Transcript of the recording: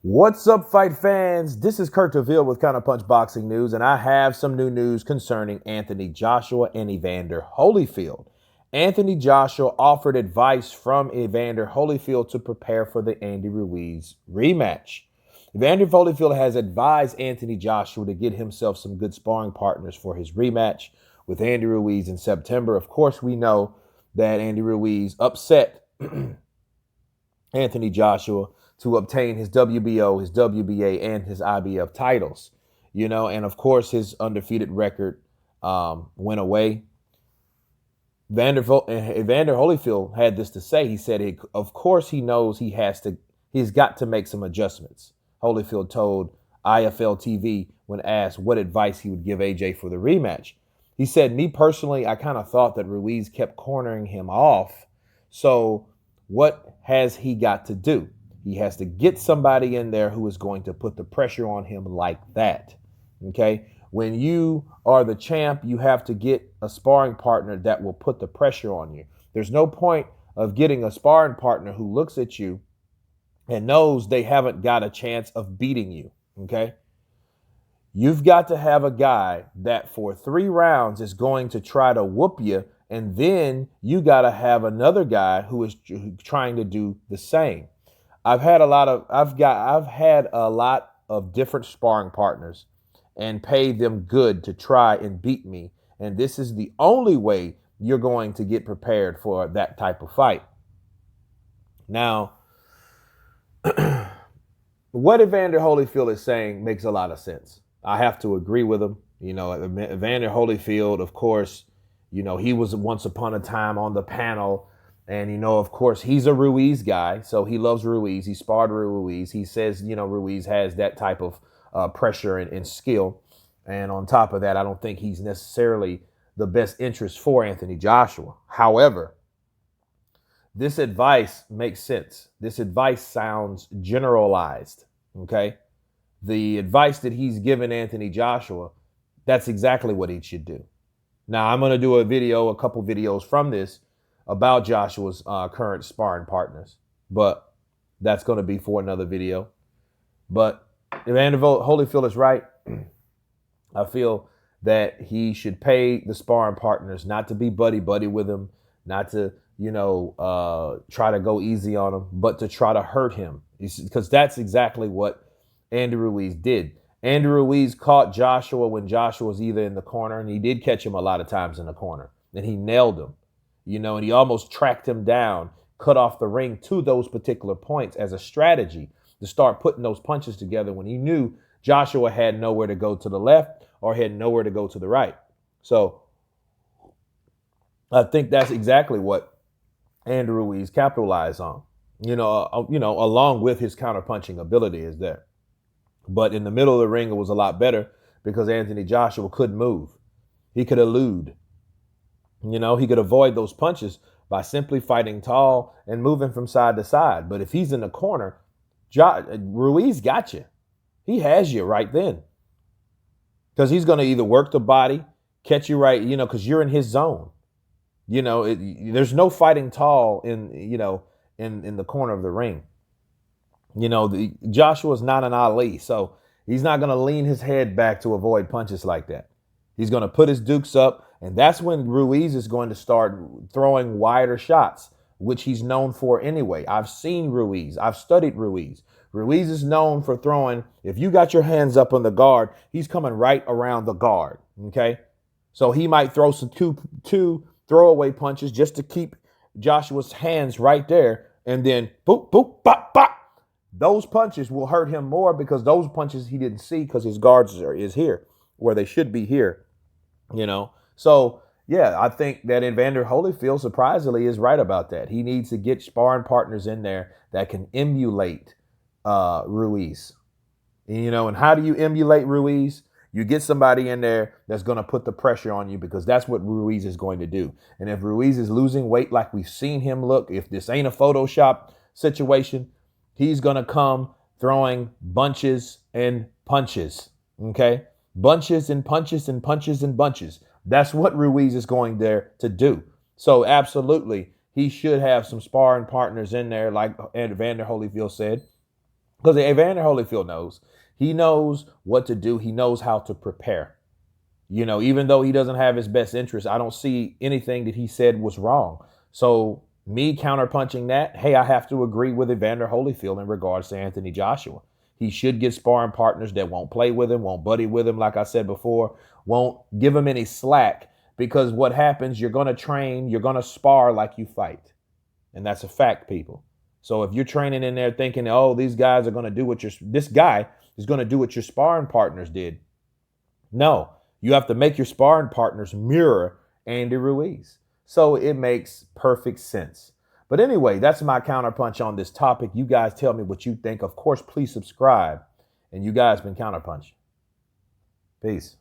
What's up, fight fans? This is Kurt DeVille with Counterpunch Boxing News, and I have some new news concerning Anthony Joshua and Evander Holyfield. Anthony Joshua offered advice from Evander Holyfield to prepare for the Andy Ruiz rematch. Evander Holyfield has advised Anthony Joshua to get himself some good sparring partners for his rematch with Andy Ruiz in September. Of course, we know that Andy Ruiz upset Anthony Joshua to obtain his WBO, his WBA, and his IBF titles, and of course his undefeated record went away. Evander Holyfield had this to say. He said, of course he knows he's got to make some adjustments. Holyfield told IFL TV when asked what advice he would give AJ for the rematch. He said, me personally, I kind of thought that Ruiz kept cornering him off. So what has he got to do? He has to get somebody in there who is going to put the pressure on him like that. Okay? When you are the champ, you have to get a sparring partner that will put the pressure on you. There's no point of getting a sparring partner who looks at you and knows they haven't got a chance of beating you. Okay? You've got to have a guy that for 3 rounds is going to try to whoop you, and then you got to have another guy who is trying to do the same. I've had a lot of different sparring partners and paid them good to try and beat me. And this is the only way you're going to get prepared for that type of fight. Now, what Evander Holyfield is saying makes a lot of sense. I have to agree with him. Evander Holyfield, of course, he was once upon a time on the panel. And, of course, he's a Ruiz guy, so he loves Ruiz. He sparred Ruiz. He says, Ruiz has that type of pressure and skill. And on top of that, I don't think he's necessarily the best interest for Anthony Joshua. However, this advice makes sense. This advice sounds generalized, okay? The advice that he's given Anthony Joshua, that's exactly what he should do. Now, I'm going to do a couple videos from this about Joshua's current sparring partners, but that's going to be for another video. But Evander Holyfield is right. I feel that he should pay the sparring partners not to be buddy-buddy with him, not to, try to go easy on him, but to try to hurt him. Because that's exactly what Andy Ruiz did. Andy Ruiz caught Joshua when Joshua was either in the corner, and he did catch him a lot of times in the corner, and he nailed him. And he almost tracked him down, cut off the ring to those particular points as a strategy to start putting those punches together when he knew Joshua had nowhere to go to the left or had nowhere to go to the right. So I think that's exactly what Andy Ruiz capitalized on, along with his counterpunching ability is there. But in the middle of the ring, it was a lot better because Anthony Joshua couldn't move. He could elude. He could avoid those punches by simply fighting tall and moving from side to side. But if he's in the corner, Ruiz got you. He has you right then. Because he's going to either work the body, catch you right, because you're in his zone. There's no fighting tall in the corner of the ring. Joshua's not an Ali, so he's not going to lean his head back to avoid punches like that. He's going to put his dukes up. And that's when Ruiz is going to start throwing wider shots, which he's known for anyway. I've seen Ruiz. I've studied Ruiz. Ruiz is known for throwing. If you got your hands up on the guard, he's coming right around the guard. Okay. So he might throw some two throwaway punches just to keep Joshua's hands right there. And then boop, boop, bop, bop. Those punches will hurt him more because those punches he didn't see because his guards is here where they should be here, So, yeah, I think that Evander Holyfield surprisingly is right about that. He needs to get sparring partners in there that can emulate Ruiz. And how do you emulate Ruiz? You get somebody in there that's going to put the pressure on you because that's what Ruiz is going to do. And if Ruiz is losing weight like we've seen him look, if this ain't a Photoshop situation, he's going to come throwing bunches and punches, okay? Bunches and punches and punches and bunches. That's what Ruiz is going there to do. So absolutely, he should have some sparring partners in there, like Evander Holyfield said. Because Evander Holyfield knows. He knows what to do. He knows how to prepare. You know, even though he doesn't have his best interest, I don't see anything that he said was wrong. So me counterpunching that, hey, I have to agree with Evander Holyfield in regards to Anthony Joshua. He should get sparring partners that won't play with him, won't buddy with him, like I said before, won't give him any slack, because what happens, you're going to train, you're going to spar like you fight. And that's a fact, people. So if you're training in there thinking, oh, these guys are going to do what this guy is going to do what your sparring partners did. No, you have to make your sparring partners mirror Andy Ruiz. So it makes perfect sense. But anyway, that's my counterpunch on this topic. You guys tell me what you think. Of course, please subscribe. And you guys been Counterpunch. Peace.